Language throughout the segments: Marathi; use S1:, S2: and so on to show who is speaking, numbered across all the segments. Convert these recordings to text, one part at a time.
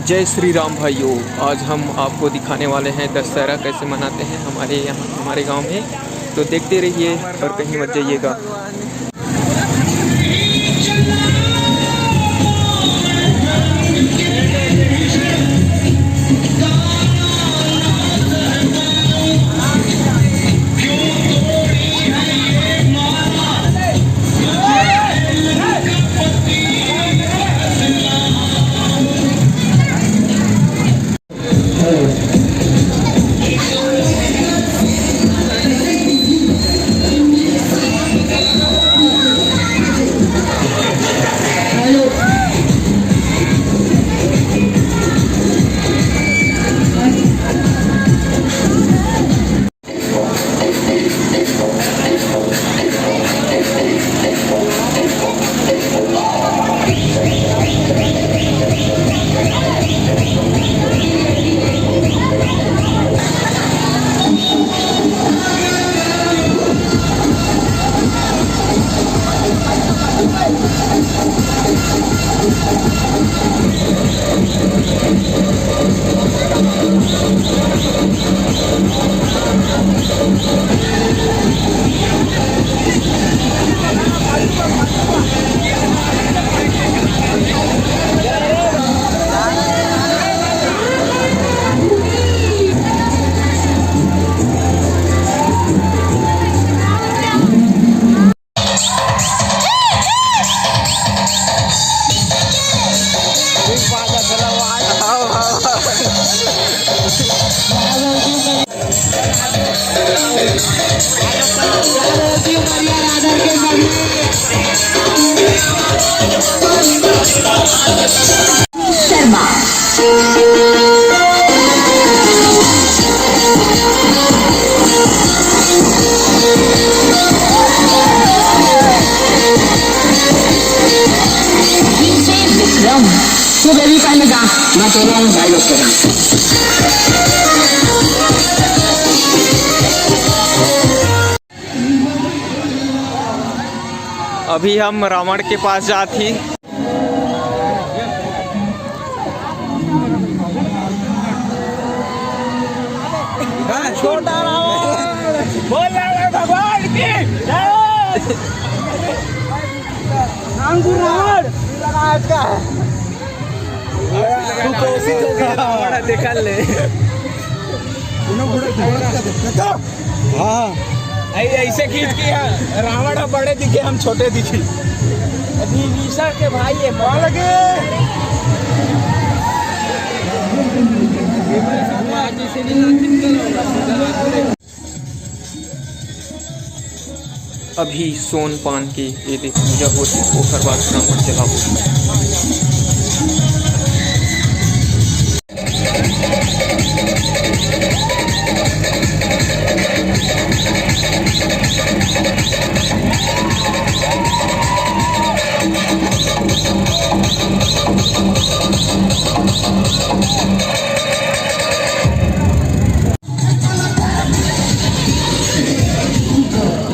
S1: जय श्री राम भाइयों। आज हम आपको दिखाने वाले हैं दशहरा कैसे मनाते हैं हमारे यहाँ हमारे गांव में। तो देखते रहिए और कहीं मत जाइएगा।
S2: तू बेबी पहले जा, मैं चल रहा हूँ भाई लोग के साथ।
S1: अभी हम रावण के पास जाती।
S3: छोटा रावण बोल रहे भगवान की जय। रावण का है निकाल ले। हाँ ऐसे खींच के रावण बड़े दिखे हम छोटे दिखे। विभीषण के भाई है बोल लगे।
S1: अभी सोन पान की ये देख पूजा होती है, ओकर बाद रावण जलाओ।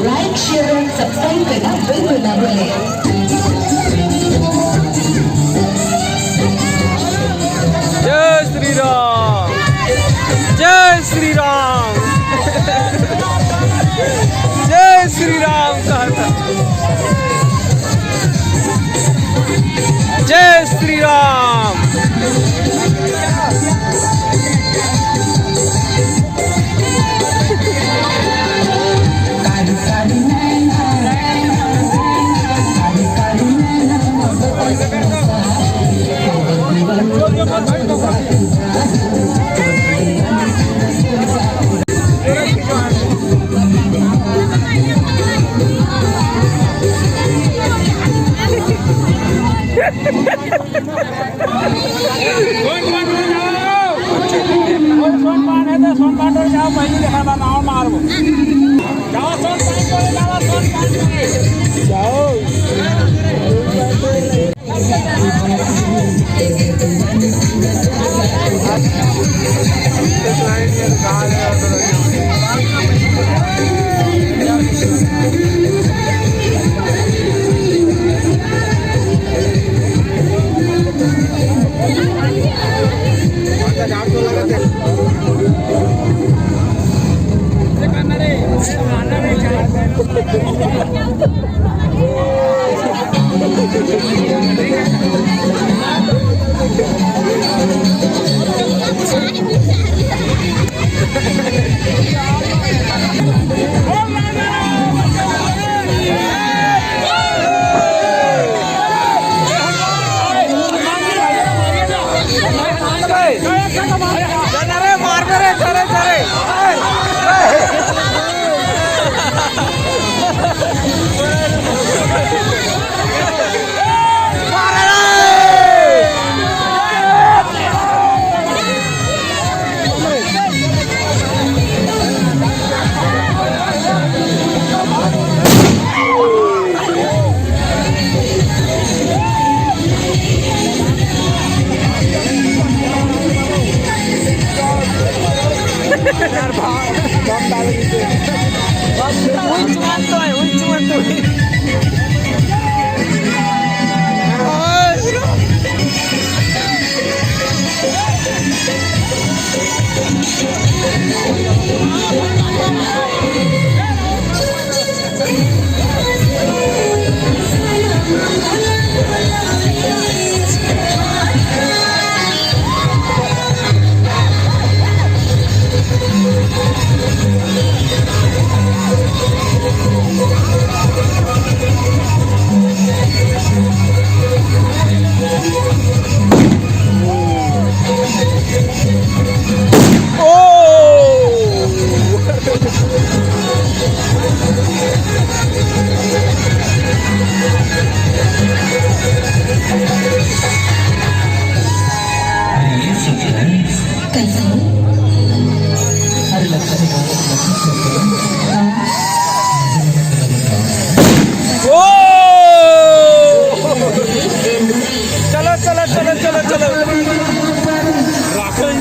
S4: लाइक शेयर और सब्सक्राइब करना बिल्कुल ना भूलें।
S1: जय श्री राम, जय श्री राम, जय श्री राम कहा था। जय श्री राम।
S3: जाओ पहले देखा था नाव मारो जाओ जाओ जाओ चलो चलो चलो चलो चलो राखण